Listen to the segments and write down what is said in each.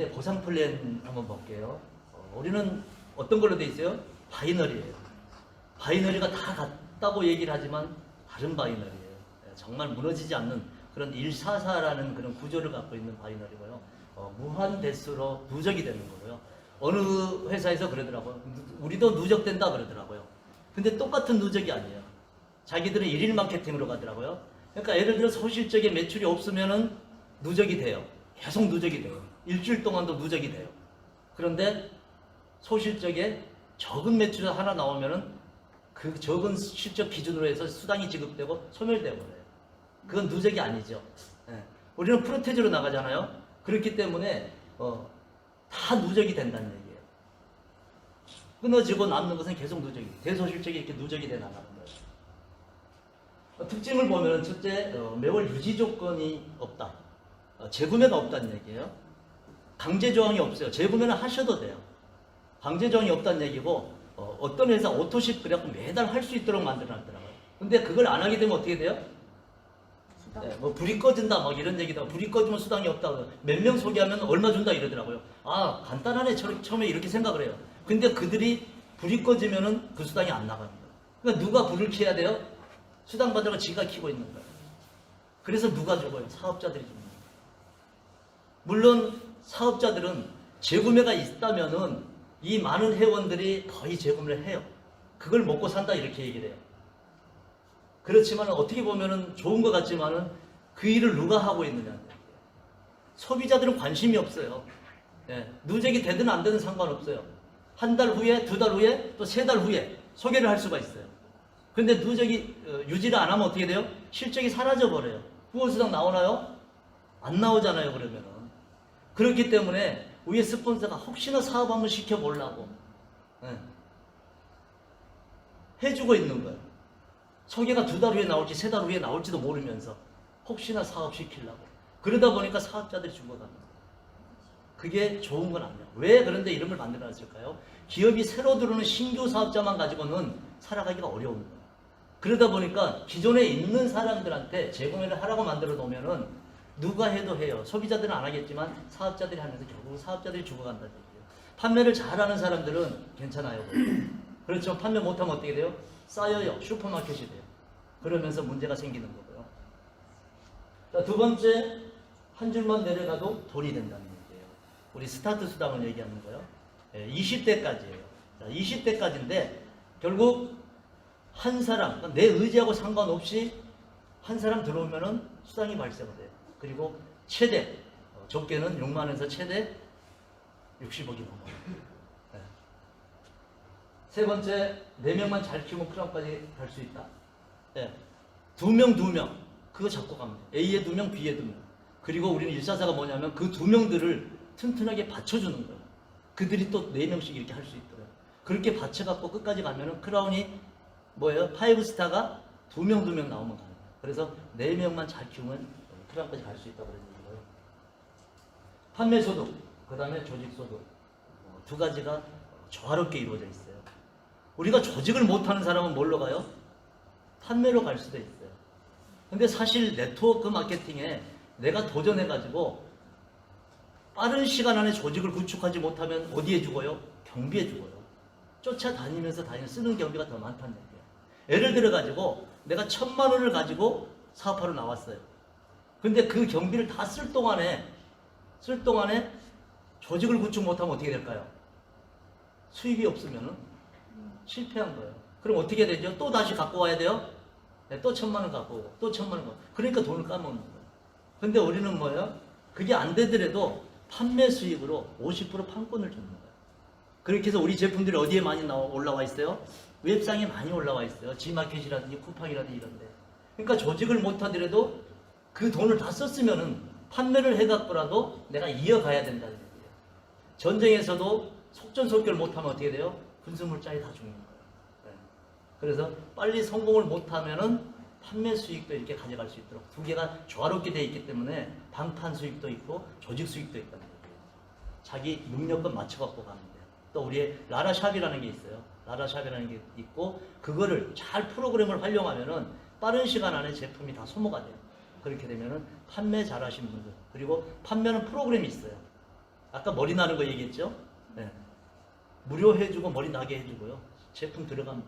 이제 보상 플랜 한번 볼게요. 우리는 어떤 걸로 돼 있어요? 바이너리예요. 바이너리가 다 같다고 얘기를 하지만 다른 바이너리예요. 정말 무너지지 않는 그런 144라는 그런 구조를 갖고 있는 바이너리고요. 무한 대수로 누적이 되는 거고요. 어느 회사에서 그러더라고요. 우리도 누적된다 그러더라고요. 근데 똑같은 누적이 아니에요. 자기들은 일일 마케팅으로 가더라고요. 그러니까 예를 들어 소실적인 매출이 없으면은 누적이 돼요. 계속 누적이 돼요. 일주일 동안도 누적이 돼요. 그런데 소실적에 적은 매출이 하나 나오면은 그 적은 실적 기준으로 해서 수당이 지급되고 소멸되고 그래요. 그건 누적이 아니죠. 예. 우리는 프로테지로 나가잖아요. 그렇기 때문에 다 누적이 된다는 얘기예요. 끊어지고 남는 것은 계속 누적이, 대소실적이 이렇게 누적이 돼 나가는 거예요. 특징을 보면 첫째, 매월 유지 조건이 없다. 재구매가 없다는 얘기예요. 강제 조항이 없어요. 재구매는 하셔도 돼요. 강제 조항이 없다는 얘기고, 어떤 회사 오토십 그래갖고 매달 할 수 있도록 만들어놨더라고요. 근데 그걸 안 하게 되면 어떻게 돼요? 네, 뭐 불이 꺼진다 막 이런 얘기다. 불이 꺼지면 수당이 없다. 몇 명 소개하면 얼마 준다 이러더라고요. 아, 간단하네. 처음에 이렇게 생각을 해요. 근데 그들이 불이 꺼지면은 그 수당이 안 나가는 거예요. 그러니까 누가 불을 켜야 돼요? 수당 받으러 지가 켜고 있는 거예요. 그래서 누가 죽어요? 사업자들이 죽는 거예요. 물론 사업자들은 재구매가 있다면은 이 많은 회원들이 거의 재구매를 해요. 그걸 먹고 산다 이렇게 얘기를 해요. 그렇지만 어떻게 보면은 좋은 것 같지만은 그 일을 누가 하고 있느냐. 소비자들은 관심이 없어요. 예, 누적이 되든 안 되든 상관없어요. 한 달 후에, 두 달 후에, 또 세 달 후에 소개를 할 수가 있어요. 근데 누적이 유지를 안 하면 어떻게 돼요? 실적이 사라져 버려요. 후원수당 나오나요? 안 나오잖아요. 그러면은. 그렇기 때문에 위에 스폰서가 혹시나 사업 한번 시켜보려고 해주고 있는 거예요. 소개가 두 달 후에 나올지 세 달 후에 나올지도 모르면서 혹시나 사업 시키려고. 그러다 보니까 사업자들이 죽어가는 거예요. 그게 좋은 건 아니에요. 왜 그런데 이름을 만들어놨을까요? 기업이 새로 들어오는 신규 사업자만 가지고는 살아가기가 어려운 거예요. 그러다 보니까 기존에 있는 사람들한테 재구매를 하라고 만들어 놓으면은 누가 해도 해요. 소비자들은 안 하겠지만 사업자들이 하면서 결국 사업자들이 죽어간다는 얘기예요. 판매를 잘하는 사람들은 괜찮아요. 그렇죠. 판매 못하면 어떻게 돼요? 쌓여요. 슈퍼마켓이 돼요. 그러면서 문제가 생기는 거고요. 자, 두 번째, 한 줄만 내려가도 돈이 된다는 얘기예요. 우리 스타트 수당을 얘기하는 거예요. 20대까지예요. 자, 20대까지인데 결국 한 사람, 내 의지하고 상관없이 한 사람 들어오면은 수당이 발생을 돼요. 그리고 최대, 적게는 6만 원에서 최대 60억이 넘어요. 네. 세 번째, 4명만 잘 키우면 크라운까지 갈 수 있다. 네. 2명. 그거 잡고 가면 돼요. A에 2명, B에 2명. 그리고 우리는 144가 뭐냐면 그 2명들을 튼튼하게 받쳐주는 거예요. 그들이 또 4명씩 이렇게 할 수 있도록. 그렇게 받쳐갖고 끝까지 가면은 크라운이 뭐예요? 5스타가 2명 나오면 가는 거예요. 그래서 4명만 잘 키우면 크라운까지 갈 수 있다고 그런 얘기고요. 판매 소득, 그 다음에 조직 소득. 두 가지가 조화롭게 이루어져 있어요. 우리가 조직을 못하는 사람은 뭘로 가요? 판매로 갈 수도 있어요. 근데 사실 네트워크 마케팅에 내가 도전해가지고 빠른 시간 안에 조직을 구축하지 못하면 어디에 죽어요? 경비에 죽어요. 쫓아다니면서 쓰는 경비가 더 많다는 얘기예요. 예를 들어가지고 내가 1,000만 원을 가지고 사업하러 나왔어요. 근데 그 경비를 다 쓸 동안에 조직을 구축 못하면 어떻게 될까요? 수입이 없으면 실패한 거예요. 그럼 어떻게 되죠? 또 다시 갖고 와야 돼요? 네, 또 1,000만 원 갖고 오고 또 1,000만 원 갖고 오고. 그러니까 돈을 까먹는 거예요. 근데 우리는 뭐예요? 그게 안 되더라도 판매 수익으로 50% 판권을 주는 거예요. 그렇게 해서 우리 제품들이 어디에 많이 올라와 있어요? 웹상에 많이 올라와 있어요. G마켓이라든지 쿠팡이라든지 이런데. 그러니까 조직을 못하더라도 그 돈을 다 썼으면은 판매를 해갖고라도 내가 이어가야 된다는 얘기예요. 전쟁에서도 속전속결 못하면 어떻게 돼요? 군수물자에 다 죽는 거예요. 네. 그래서 빨리 성공을 못하면은 판매 수익도 이렇게 가져갈 수 있도록 두 개가 조화롭게 되어 있기 때문에 방판 수익도 있고 조직 수익도 있다는 얘기예요. 자기 능력껏 맞춰갖고 가는 거예요. 또 우리의 라라샵이라는 게 있어요. 라라샵이라는 게 있고 그거를 잘 프로그램을 활용하면은 빠른 시간 안에 제품이 다 소모가 돼요. 그렇게 되면은 판매 잘하시는 분들, 그리고 판매는 프로그램이 있어요. 아까 머리 나는 거 얘기했죠? 네. 무료 해주고 머리 나게 해주고요. 제품 들어간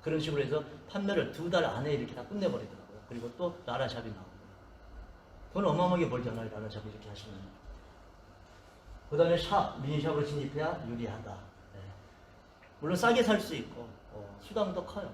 그런 식으로 해서 판매를 2달 안에 이렇게 다 끝내버리더라고요. 그리고 또 라라샵이 나오고 돈 어마어마하게 벌잖아요. 라라샵 이렇게 하시면. 그 다음에 샵, 미니샵으로 진입해야 유리하다. 네. 물론 싸게 살 수 있고 수당도 커요.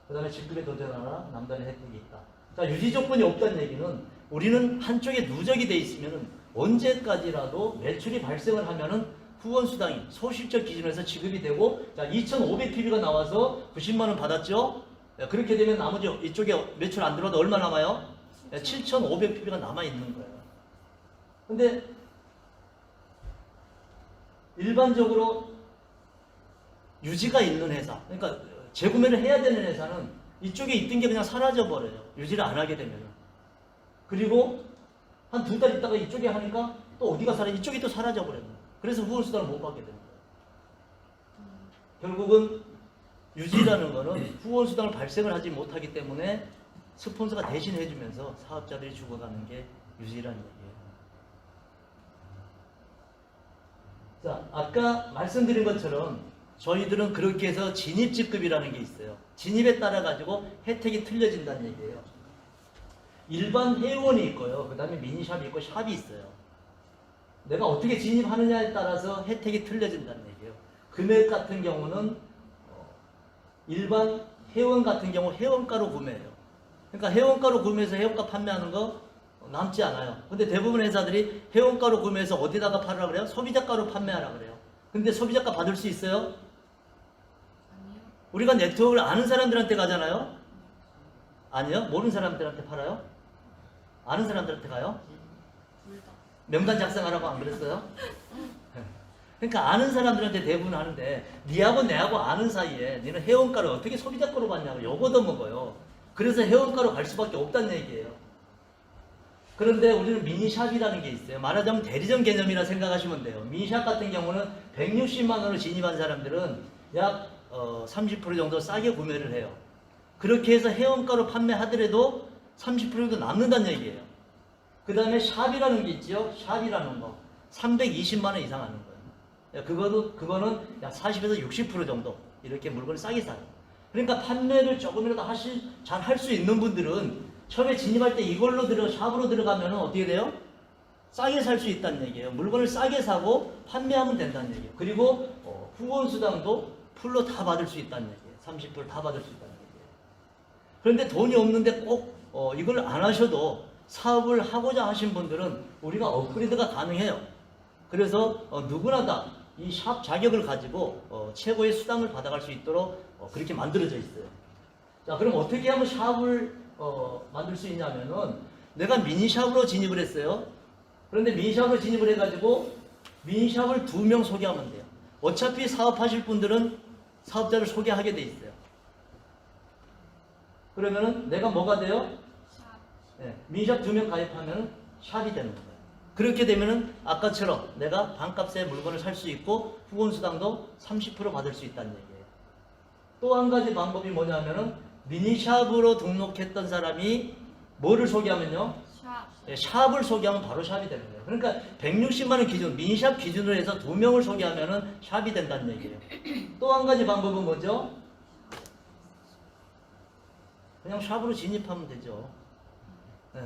그 다음에 직급에 도전하라, 남단의 혜택이 있다. 자, 유지 조건이 없다는 얘기는 우리는 한쪽에 누적이 돼 있으면 언제까지라도 매출이 발생을 하면은 후원수당이 소실적 기준에서 지급이 되고, 자, 2,500PB가 나와서 90만 원 받았죠? 그렇게 되면 나머지 이쪽에 매출 안 들어도 얼마 남아요? 7,500PB가 남아있는 거예요. 근데 일반적으로 유지가 있는 회사, 그러니까 재구매를 해야 되는 회사는 이쪽에 있던 게 그냥 사라져 버려요. 유지를 안 하게 되면. 그리고 한 2달 있다가 이쪽에 하니까 또 어디가 사라져? 이쪽이 또 사라져 버려요. 그래서 후원수당을 못 받게 되는 거예요. 결국은 유지라는 거는 후원수당을 발생을 하지 못하기 때문에 스폰서가 대신 해주면서 사업자들이 죽어가는 게 유지라는 얘기예요. 자, 아까 말씀드린 것처럼 저희들은 그렇게 해서 진입직급이라는 게 있어요. 진입에 따라 가지고 혜택이 틀려진다는 얘기예요. 일반 회원이 있고요. 그 다음에 미니샵이 있고 샵이 있어요. 내가 어떻게 진입하느냐에 따라서 혜택이 틀려진다는 얘기예요. 금액 같은 경우는 일반 회원 같은 경우 회원가로 구매해요. 그러니까 회원가로 구매해서 회원가 판매하는 거 남지 않아요. 근데 대부분 회사들이 회원가로 구매해서 어디다가 팔으라 그래요? 소비자가로 판매하라 그래요. 근데 소비자가 받을 수 있어요? 아니요. 우리가 네트워크를 아는 사람들한테 가잖아요? 아니요? 모르는 사람들한테 팔아요? 아는 사람들한테 가요? 둘 다. 명단 작성하라고 안 그랬어요? 그러니까 아는 사람들한테 대부분 하는데 니하고 내하고 아는 사이에 니는 회원가를 어떻게 소비자가로 받냐고 요거도 먹어요. 그래서 회원가로 갈 수밖에 없다는 얘기예요. 그런데 우리는 미니샵이라는 게 있어요. 말하자면 대리점 개념이라 생각하시면 돼요. 미니샵 같은 경우는 160만 원으로 진입한 사람들은 약 30% 정도 싸게 구매를 해요. 그렇게 해서 회원가로 판매하더라도 30% 정도 남는다는 얘기예요. 그 다음에 샵이라는 게 있죠. 샵이라는 거 320만 원 이상 하는 거예요. 그거는 약 40에서 60% 정도 이렇게 물건을 싸게 사요. 그러니까 판매를 조금이라도 잘 할 수 있는 분들은 처음에 진입할 때 이걸로 샵으로 들어가면 어떻게 돼요? 싸게 살 수 있다는 얘기예요. 물건을 싸게 사고 판매하면 된다는 얘기예요. 그리고 후원수당도 풀로 다 받을 수 있다는 얘기예요. 30% 다 받을 수 있다는 얘기예요. 그런데 돈이 없는데 꼭 이걸 안 하셔도 사업을 하고자 하신 분들은 우리가 업그레이드가 가능해요. 그래서 누구나 다 이 샵 자격을 가지고 최고의 수당을 받아갈 수 있도록 그렇게 만들어져 있어요. 자, 그럼 어떻게 하면 샵을 만들 수 있냐면은 내가 미니샵으로 진입을 했어요. 그런데 미니샵으로 진입을 해가지고 미니샵을 2명 소개하면 돼요. 어차피 사업하실 분들은 사업자를 소개하게 돼 있어요. 그러면은 내가 뭐가 돼요? 샵. 네, 미니샵 2명 가입하면 샵이 되는 거예요. 그렇게 되면은 아까처럼 내가 반값에 물건을 살 수 있고 후원수당도 30% 받을 수 있다는 얘기예요. 또 한 가지 방법이 뭐냐면은 미니샵으로 등록했던 사람이 뭐를 소개하면요? 샵. 네, 샵을 소개하면 바로 샵이 되는 거예요. 그러니까 160만 원 기준, 미니샵 기준으로 해서 2명을 소개하면은 샵이 된다는 얘기예요. 또 한 가지 방법은 뭐죠? 그냥 샵으로 진입하면 되죠. 네.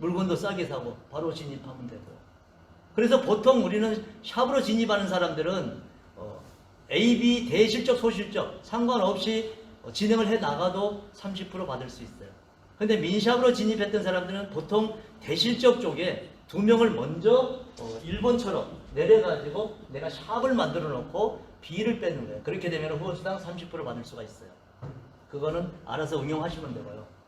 물건도 싸게 사고 바로 진입하면 되고. 그래서 보통 우리는 샵으로 진입하는 사람들은 A, B 대실적 소실적 상관없이 진행을 해 나가도 30% 받을 수 있어요. 근데 미니샵으로 진입했던 사람들은 보통 대실적 쪽에 2명을 먼저 일본처럼 내려가지고 내가 샵을 만들어 놓고 B를 빼는 거예요. 그렇게 되면 후원수당 30% 받을 수가 있어요. 그거는 알아서 응용하시면 되고요.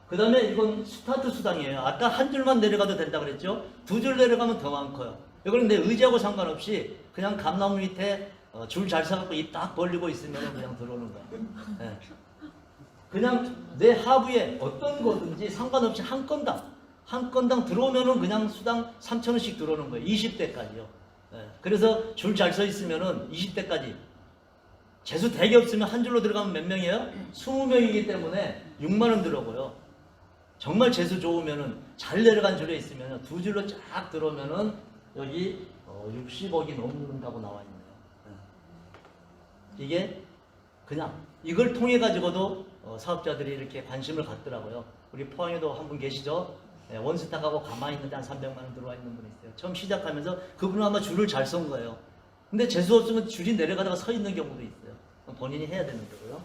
그 다음에 이건 스타트 수당이에요. 아까 한 줄만 내려가도 된다 그랬죠? 2줄 내려가면 더 많고요. 이거는 내 의지하고 상관없이 그냥 감나무 밑에 줄 잘 서갖고 입 딱 벌리고 있으면 그냥 들어오는 거야. 네. 그냥 내 하부에 어떤 거든지 상관없이 한 건당 들어오면은 그냥 수당 3,000원씩 들어오는 거예요. 20대까지요. 네. 그래서 줄 잘 서 있으면은 20대까지. 재수 되게 없으면 한 줄로 들어가면 몇 명이에요? 20명이기 때문에 6만 원 들어오고요. 정말 재수 좋으면은 잘 내려간 줄에 있으면 2줄로 쫙 들어오면은 여기 60억이 넘는다고 나와 있네요. 이게 그냥 이걸 통해 가지고도 사업자들이 이렇게 관심을 갖더라고요. 우리 포항에도 한 분 계시죠? 원스탁하고 가만히 있는데 한 300만 원 들어와 있는 분이 있어요. 처음 시작하면서 그분은 아마 줄을 잘 선 거예요. 근데 재수 없으면 줄이 내려가다가 서 있는 경우도 있어요. 본인이 해야 되는 거고요.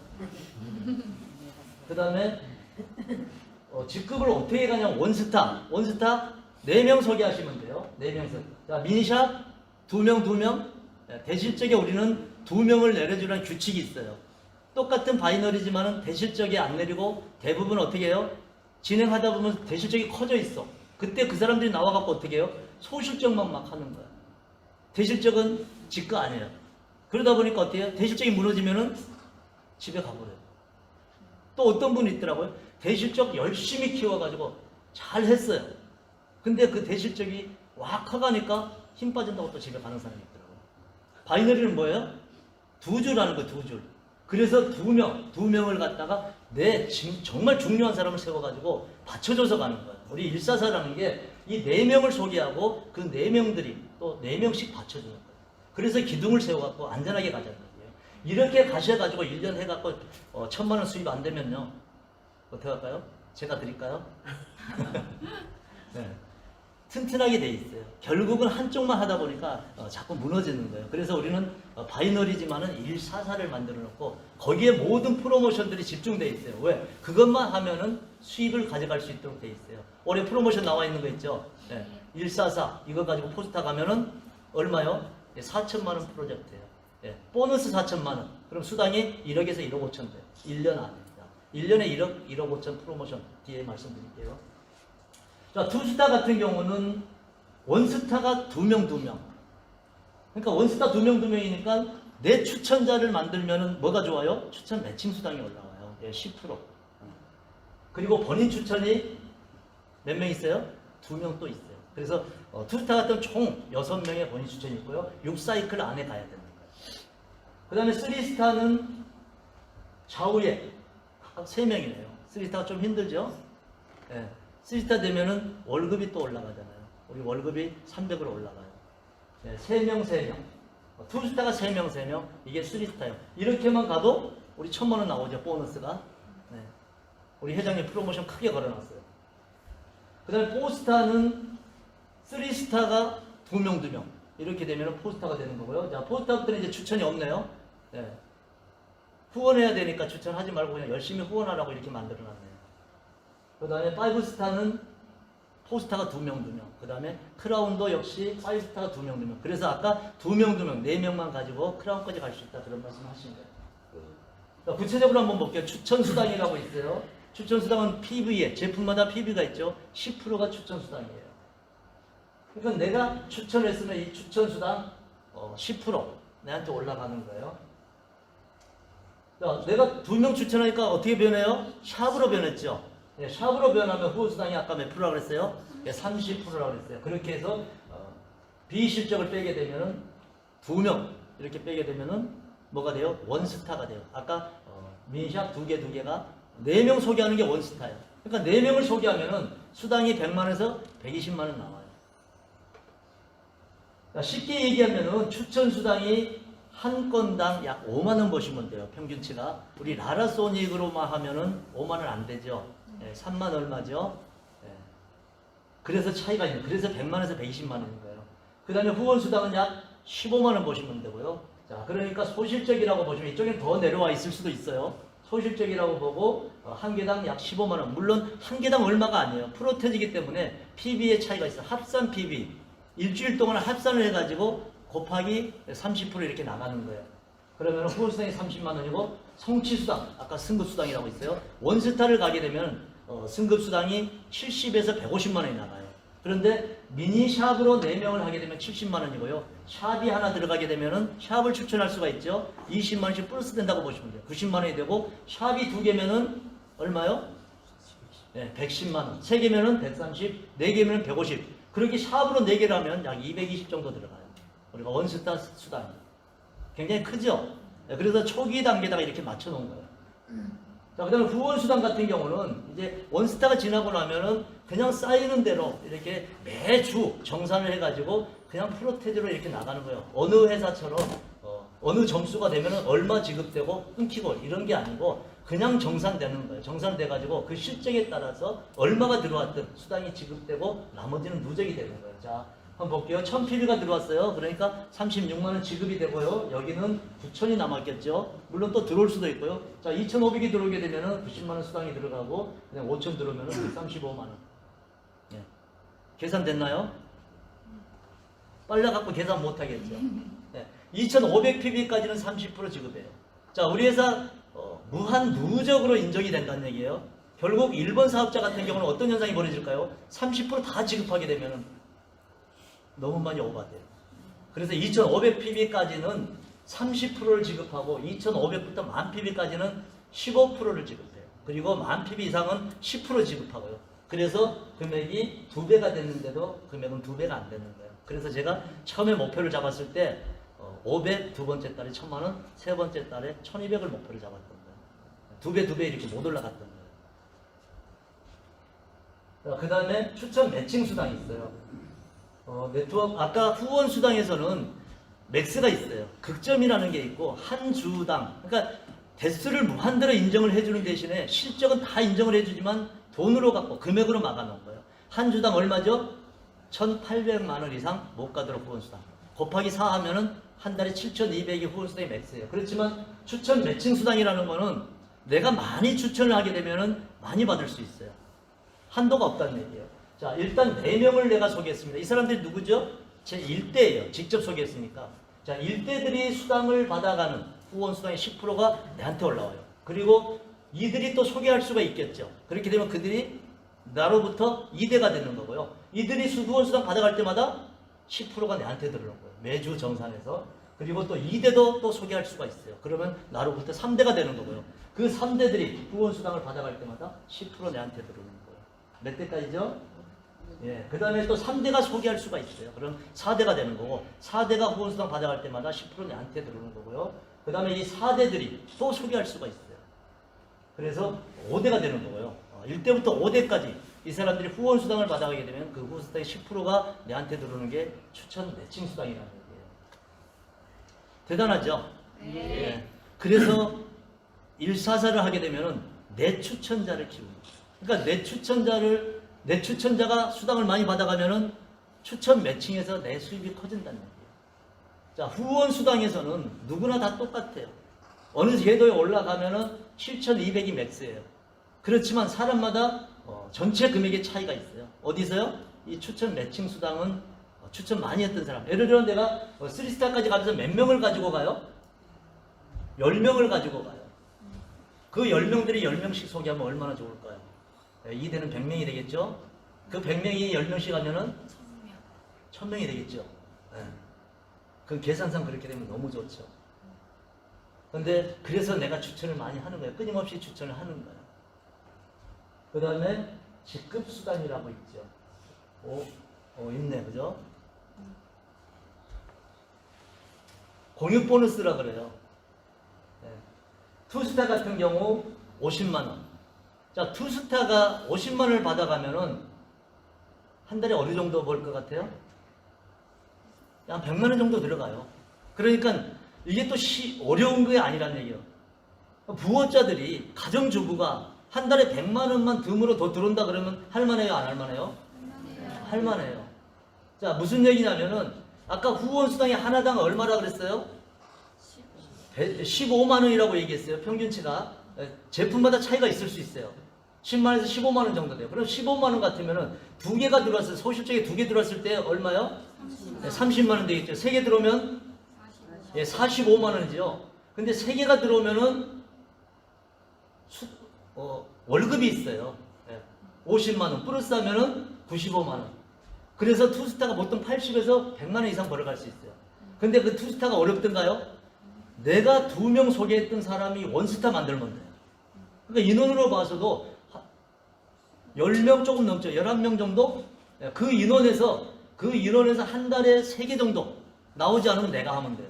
그 다음에 직급을 어떻게 가냐면 원스탁 4명 소개하시면 돼요. 4명 소개. 자, 민샵 2명. 대실적에 우리는 2명을 내려주라는 규칙이 있어요. 똑같은 바이너리지만은 대실적이 안 내리고 대부분 어떻게 해요? 진행하다 보면 대실적이 커져 있어. 그때 그 사람들이 나와갖고 어떻게 해요? 소실적만 막 하는 거야. 대실적은 직급 아니에요. 그러다 보니까 어때요? 대실적이 무너지면은 집에 가버려요. 또 어떤 분이 있더라고요. 대실적 열심히 키워가지고 잘 했어요. 근데 그 대실적이 왁 커가니까 힘 빠진다고 또 집에 가는 사람이 있더라고요. 바이너리는 뭐예요? 2줄 하는 거예요, 2줄. 그래서 2명을 갖다가 정말 중요한 사람을 세워가지고 받쳐줘서 가는 거예요. 우리 144라는 게 이 4명을 소개하고 그 4명들이 또 4명씩 받쳐주는 거예요. 그래서 기둥을 세워갖고 안전하게 가자는 거예요. 이렇게 가셔가지고 1년 해갖고 1,000만 원 수입 안 되면요. 어떻게 할까요? 제가 드릴까요? 네. 튼튼하게 돼 있어요. 결국은 한쪽만 하다 보니까 자꾸 무너지는 거예요. 그래서 우리는 바이너리지만은 144를 만들어 놓고 거기에 모든 프로모션들이 집중돼 있어요. 왜? 그것만 하면은 수입을 가져갈 수 있도록 돼 있어요. 올해 프로모션 나와 있는 거 있죠? 네. 144 이거 가지고 포스타 가면은 얼마요? 4천만 원 프로젝트예요. 네. 보너스 4천만 원. 그럼 수당이 1억에서 1억 5천 돼요. 1년 안입니다. 1년에 1억 5천 프로모션 뒤에 말씀드릴게요. 자, 투스타 같은 경우는 원스타가 2명. 그러니까 원스타 2명이니까 내 추천자를 만들면은 뭐가 좋아요? 추천 매칭 수당이 올라와요. 예, 10%. 그리고 본인 추천이 몇 명 있어요? 2명 또 있어요. 그래서 투스타 같은 총 6명의 본인 추천이 있고요. 6사이클 안에 가야 되는 거예요. 그 다음에 3스타는 좌우에 3명이네요. 3스타가 좀 힘들죠? 예. 3스타 되면은 월급이 또 올라가잖아요. 우리 월급이 300으로 올라가요. 네, 3명. 투스타가 3명. 이게 3스타예요. 이렇게만 가도 우리 1,000만 원 나오죠. 보너스가. 네. 우리 회장님 프로모션 크게 걸어놨어요. 그 다음에 4스타는 3스타가 2명. 이렇게 되면 4스타가 되는 거고요. 자, 4스타부터는 이제 추천이 없네요. 네. 후원해야 되니까 추천하지 말고 그냥 열심히 후원하라고 이렇게 만들어놨네요. 그 다음에 5스타는 4스타가 2명. 그 다음에 크라운도 역시 5스타가 2명. 그래서 아까 2명, 4명만 가지고 크라운까지 갈 수 있다. 그런 말씀 하신 거예요. 구체적으로 한번 볼게요. 추천수당이라고 있어요. 추천수당은 PV에, 제품마다 PV가 있죠. 10%가 추천수당이에요. 그러니까 내가 추천을 했으면 이 추천수당 10% 내한테 올라가는 거예요. 자, 내가 2명 추천하니까 어떻게 변해요? 샵으로 변했죠. 네, 샵으로 변하면 후원수당이 아까 몇 프로라고 그랬어요? 네, 30%라고 그랬어요. 그렇게 해서 비실적을 빼게 되면은 2명 이렇게 빼게 되면은 뭐가 돼요? 원스타가 돼요. 아까 민샵 2개가 4명 소개하는 게 원스타예요. 그러니까 4명을 소개하면은 수당이 100만 원에서 120만 원 나와요. 쉽게 얘기하면은 추천 수당이 한 건당 약 5만 원 보시면 돼요. 평균치가. 우리 라라소닉으로만 하면은 5만 원 안 되죠. 3만 얼마죠? 그래서 차이가 있는, 그래서 100만 원에서 120만 원인 거예요. 그 다음에 후원수당은 약 15만 원 보시면 되고요. 자, 그러니까 소실적이라고 보시면 이쪽엔 더 내려와 있을 수도 있어요. 소실적이라고 보고 한 개당 약 15만 원. 물론 한 개당 얼마가 아니에요. 프로테지기 때문에 PB의 차이가 있어요. 합산 PB. 일주일 동안 합산을 해가지고 곱하기 30% 이렇게 나가는 거예요. 그러면 후원수당이 30만 원이고 성취수당, 아까 승급수당이라고 있어요. 원스타를 가게 되면 승급수당이 70에서 150만 원이 나가요. 그런데 미니샵으로 4명을 하게 되면 70만 원이고요. 샵이 하나 들어가게 되면은 샵을 추천할 수가 있죠. 20만 원씩 플러스 된다고 보시면 돼요. 90만 원이 되고 샵이 2개면은 얼마요? 네, 110만 원. 3개면은 130, 4개면은 150. 그렇게 샵으로 4개를 하면 약 220 정도 들어가요. 우리가 원스타 수당이. 굉장히 크죠? 네, 그래서 초기 단계다가 이렇게 맞춰 놓은 거예요. 자, 그 다음에 후원수당 같은 경우는 이제 원스타가 지나고 나면은 그냥 쌓이는 대로 이렇게 매주 정산을 해가지고 그냥 프로테지로 이렇게 나가는 거예요. 어느 회사처럼 어느 점수가 되면 얼마 지급되고 끊기고 이런 게 아니고 그냥 정산되는 거예요. 정산돼가지고 그 실적에 따라서 얼마가 들어왔든 수당이 지급되고 나머지는 누적이 되는 거예요. 자, 한번 볼게요. 1000PB가 들어왔어요. 그러니까 36만 원 지급이 되고요. 여기는 9천이 남았겠죠. 물론 또 들어올 수도 있고요. 자, 2,500이 들어오게 되면은 90만 원 수당이 들어가고 그냥 5천 들어오면은 135만 원. 예. 계산됐나요? 빨라 갖고 계산 못 하겠죠. 네. 2,500PB까지는 30% 지급해요. 자, 우리 회사 무한 누적으로 인정이 된다는 얘기예요. 결국 1번 사업자 같은 경우는 어떤 현상이 벌어질까요? 30% 다 지급하게 되면 너무 많이 오버돼요. 그래서 2,500PB까지는 30%를 지급하고 2,500부터 10,000PB까지는 15%를 지급해요. 그리고 10,000PB 이상은 10% 지급하고요. 그래서 금액이 2배가 됐는데도 금액은 2배가 안 되는 거예요. 그래서 제가 처음에 목표를 잡았을 때 500, 두 번째 달에 1,000만 원, 세 번째 달에 1,200을 목표를 잡았던 거예요. 2배 이렇게 못 올라갔던 거예요. 그 다음에 추천 매칭 수당이 있어요. 네트워크, 아까 후원 수당에서는 맥스가 있어요. 극점이라는 게 있고, 한 주당, 그러니까 대수를 무한대로 인정을 해주는 대신에 실적은 다 인정을 해주지만 돈으로 갖고 금액으로 막아놓은 거예요. 한 주당 얼마죠? 1,800만 원 이상 못 가도록 후원 수당. 곱하기 4 하면은 한 달에 7,200이 후원 수당이 맥스예요. 그렇지만 추천 매칭 수당이라는 거는 내가 많이 추천을 하게 되면은 많이 받을 수 있어요. 한도가 없다는 얘기예요. 자, 일단 4명을 내가 소개했습니다. 이 사람들이 누구죠? 제 1대예요. 직접 소개했으니까. 자, 1대들이 수당을 받아가는 후원 수당의 10%가 내한테 올라와요. 그리고 이들이 또 소개할 수가 있겠죠. 그렇게 되면 그들이 나로부터 2대가 되는 거고요. 이들이 후원 수당 받아갈 때마다 10%가 내한테 들어오는 거예요. 매주 정산해서. 그리고 또 2대도 또 소개할 수가 있어요. 그러면 나로부터 3대가 되는 거고요. 그 3대들이 후원 수당을 받아갈 때마다 10% 내한테 들어오는 거예요. 몇 대까지죠? 예. 그 다음에 또 3대가 소개할 수가 있어요. 그럼 4대가 되는 거고, 4대가 후원 수당 받아갈 때마다 10% 내한테 들어오는 거고요. 그 다음에 이 4대들이 또 소개할 수가 있어요. 그래서 5대가 되는 거고요. 1대부터 5대까지 이 사람들이 후원 수당을 받아가게 되면 그 후원 수당의 10%가 내한테 들어오는 게 추천 매칭 수당이라는 얘기예요. 대단하죠? 네. 예. 그래서 일사사를 하게 되면은 내 추천자를 키우는 거예요. 그러니까 내 추천자가 수당을 많이 받아가면은 추천 매칭에서 내 수입이 커진다는 얘기예요. 자, 후원 수당에서는 누구나 다 똑같아요. 어느 궤도에 올라가면은 7,200이 맥스예요. 그렇지만 사람마다 전체 금액의 차이가 있어요. 어디서요? 이 추천 매칭 수당은 추천 많이 했던 사람. 예를 들어 내가 3스타까지 가면서 몇 명을 가지고 가요? 10명을 가지고 가요. 그 10명들이 10명씩 소개하면 얼마나 좋을까요? 2대는 100명이 되겠죠? 그 100명이 10명씩 하면은 1,000명이 되겠죠? 그 계산상 그렇게 되면 너무 좋죠. 근데 그래서 내가 추천을 많이 하는 거예요. 끊임없이 추천을 하는 거예요. 그 다음에 직급수당이라고 있죠. 있네, 그죠? 공유보너스라 그래요. 네. 투스타 같은 경우 50만원. 자, 투스타가 50만원을 받아가면은 한 달에 어느 정도 벌 것 같아요? 한 100만원 정도 들어가요. 그러니까 이게 또 어려운 게 아니라는 얘기예요. 부업자들이, 가정주부가 한 달에 100만원만 덤으로 더 들어온다 그러면 할만해요, 안 할만해요? 할만해요. 자, 무슨 얘기냐면은 아까 후원 수당이 하나당 얼마라 그랬어요? 15만원이라고 얘기했어요. 평균치가. 제품마다 차이가 있을 수 있어요. 10만원에서 15만원 정도 돼요. 그럼 15만원 같으면은 2개가 들어왔을 때, 소실적에 2개 들어왔을 때 얼마요? 30만원 되겠죠. 3개 들어오면 45만원이죠. 근데 3개가 들어오면은 월급이 있어요. 50만원 플러스 하면은 95만원. 그래서 투스타가 보통 80에서 100만원 이상 벌어갈 수 있어요. 근데 그 투스타가 어렵던가요? 내가 2명 소개했던 사람이 원스타 만들면 돼요. 그러니까 인원으로 봐서도 10명 조금 넘죠. 11명 정도? 그 인원에서 한 달에 3개 정도 나오지 않으면 내가 하면 돼요.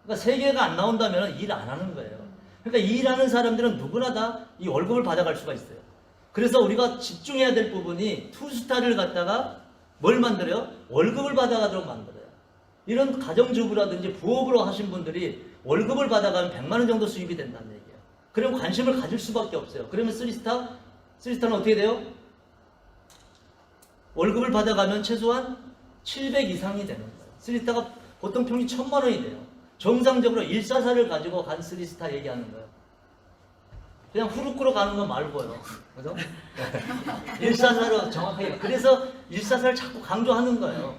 그러니까 3개가 안 나온다면 일 안 하는 거예요. 그러니까 일하는 사람들은 누구나 다 이 월급을 받아갈 수가 있어요. 그래서 우리가 집중해야 될 부분이 투스타를 갖다가 뭘 만들어요? 월급을 받아가도록 만들어요. 이런 가정주부라든지 부업으로 하신 분들이 월급을 받아가면 100만 원 정도 수입이 된다는 얘기예요. 그럼 관심을 가질 수밖에 없어요. 그러면 쓰리스타는 어떻게 돼요? 월급을 받아가면 최소한 700 이상이 되는 거예요. 쓰리스타가 보통 평균 1000만 원이 돼요. 정상적으로 144를 가지고 간 쓰리스타 얘기하는 거예요. 그냥 후루꾸로 가는 거 말고요. 그죠? 144로 정확하게. 그래서 144를 자꾸 강조하는 거예요.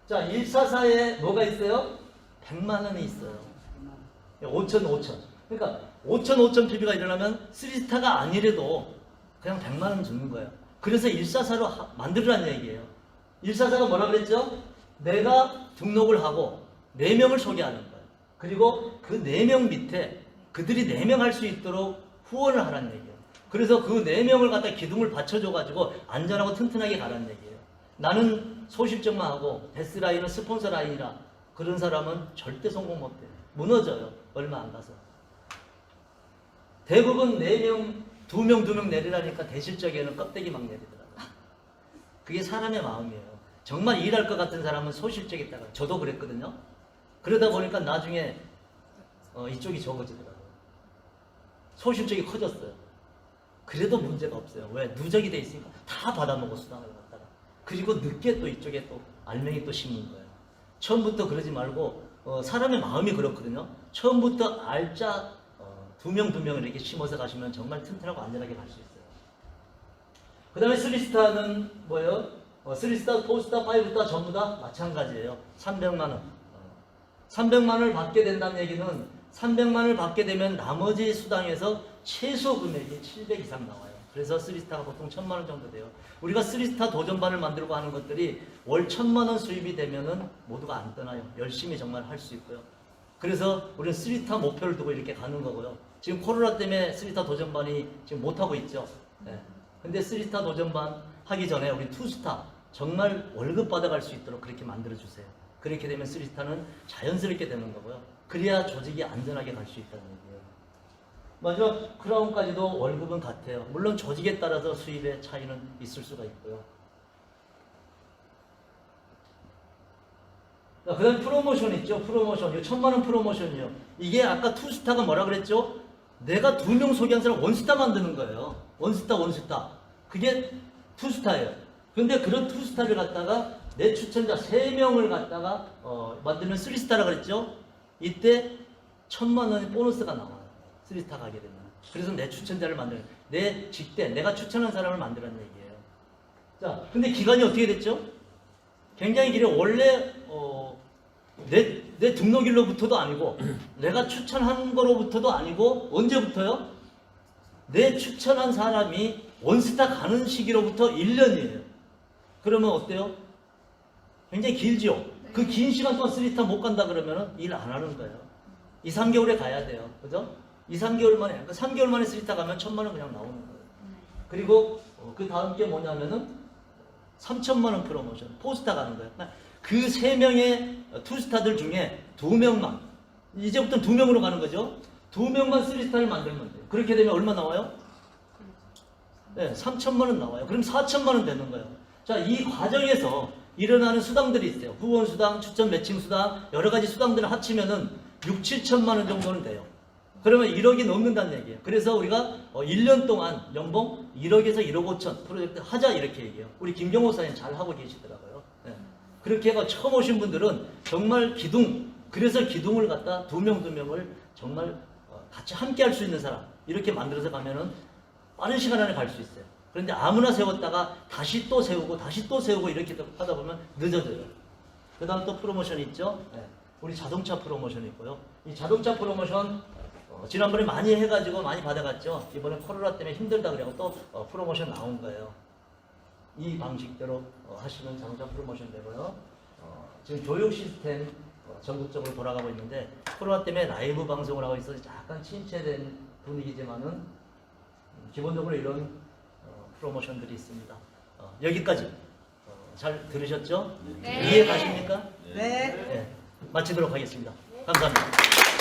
자, 144에 뭐가 있어요? 100만 원이 있어요. 5천. 그러니까 5천 PB가 일어나면 쓰리스타가 아니래도 그냥 100만 원 주는 거예요. 그래서 144로 만들으라는 얘기예요. 144가 뭐라 그랬죠? 내가 등록을 하고 4명을 소개하는 거예요. 그리고 그 4명 밑에 그들이 4명 할 수 있도록 후원을 하라는 얘기예요. 그래서 그 4명을 갖다 기둥을 받쳐줘가지고 안전하고 튼튼하게 가라는 얘기예요. 나는 소실적만 하고 데스라인은 스폰서 라인이라 그런 사람은 절대 성공 못해요. 무너져요. 얼마 안 가서. 대부분 4명, 2명 내리라니까 대실적에는 껍데기 막 내리더라고요. 그게 사람의 마음이에요. 정말 일할 것 같은 사람은 소실적에 따라 저도 그랬거든요. 그러다 보니까 나중에 이쪽이 적어지더라고요. 소실적이 커졌어요. 그래도 문제가 없어요. 왜? 누적이 돼 있으니까 다 받아먹어 수당을 갖다가. 그리고 늦게 또 이쪽에 또 알맹이 또 심는 거예요. 처음부터 그러지 말고 사람의 마음이 그렇거든요. 처음부터 알짜 2명을 이렇게 심어서 가시면 정말 튼튼하고 안전하게 갈 수 있어요. 그 다음에 3스타는 뭐예요? 3스타, 4스타, 5스타 전부 다 마찬가지예요. 300만 원. 300만 원을 받게 된다는 얘기는 300만 원을 받게 되면 나머지 수당에서 최소 금액이 700 이상 나와요. 그래서 3스타가 보통 1000만 원 정도 돼요. 우리가 3스타 도전반을 만들고 하는 것들이 월 1000만 원 수입이 되면은 모두가 안 떠나요. 열심히 정말 할 수 있고요. 그래서 우리는 3스타 목표를 두고 이렇게 가는 거고요. 지금 코로나 때문에 3스타 도전반이 지금 못하고 있죠. 네. 근데 3스타 도전반 하기 전에 우리 2스타 정말 월급 받아갈 수 있도록 그렇게 만들어주세요. 그렇게 되면 3스타는 자연스럽게 되는 거고요. 그래야 조직이 안전하게 갈 수 있다는 얘기예요. 마지막 크라운까지도 월급은 같아요. 물론 조직에 따라서 수입의 차이는 있을 수가 있고요. 그 다음 프로모션 있죠. 프로모션. 이거 1000만 원 프로모션이요. 이게 아까 2스타가 뭐라 그랬죠? 내가 2명 소개한 사람 1스타 만드는 거예요. 1스타. 그게 2스타예요. 근데 그런 2스타를 갖다가 내 추천자 3명을 갖다가 만들면 3스타라 그랬죠? 이때 1000만 원의 보너스가 나와요. 3스타 가게 되면. 그래서 내 추천자를 만드는, 내 직대, 내가 추천한 사람을 만들라는 얘기예요. 자, 근데 기간이 어떻게 됐죠? 굉장히 길어요. 원래 내 등록일로부터도 아니고 내가 추천한 거로부터도 아니고 언제부터요? 내 추천한 사람이 1스타 가는 시기로부터 1년이에요. 그러면 어때요? 굉장히 길죠? 그 긴 시간 동안 3스타 못 간다 그러면 일 안 하는 거예요. 2, 3개월에 가야 돼요. 그죠? 2, 3개월 만에, 그러니까 3개월 만에 3스타 가면 1000만 원 그냥 나오는 거예요. 그리고 그 다음 게 뭐냐면은 3000만 원 프로모션, 4스타 가는 거예요. 그 3명의 2스타들 중에 2명만, 이제부터 2명으로 가는 거죠. 2명만 3스타를 만들면 돼요. 그렇게 되면 얼마 나와요? 네, 3000만 원 나와요. 그럼 4000만 원 되는 거예요. 자, 이 과정에서 일어나는 수당들이 있어요. 후원 수당, 추천 매칭 수당, 여러 가지 수당들을 합치면은 6, 7천만 원 정도는 돼요. 그러면 1억이 넘는다는 얘기예요. 그래서 우리가 1년 동안 연봉 1억에서 1억 5천 프로젝트 하자 이렇게 얘기해요. 우리 김경호 사장님 잘 하고 계시더라고요. 네. 그렇게 해서 처음 오신 분들은 정말 그래서 기둥을 갖다 2명을 정말 같이 함께 할 수 있는 사람 이렇게 만들어서 가면은 빠른 시간 안에 갈 수 있어요. 그런데 아무나 세웠다가 다시 또 세우고 이렇게 하다 보면 늦어져요. 그 다음 또 프로모션이 있죠. 네. 우리 자동차 프로모션이 있고요. 이 자동차 프로모션 지난번에 많이 해가지고 많이 받아갔죠. 이번에 코로나 때문에 힘들다 그래고 또 프로모션 나온 거예요. 이 방식대로 하시면 자동차 프로모션 되고요. 지금 교육 시스템 전국적으로 돌아가고 있는데 코로나 때문에 라이브 방송을 하고 있어서 약간 침체된 분위기지만은 기본적으로 이런 프로모션들이 있습니다. 여기까지 잘 들으셨죠? 네. 이해 가십니까? 네. 네. 마치도록 하겠습니다. 감사합니다.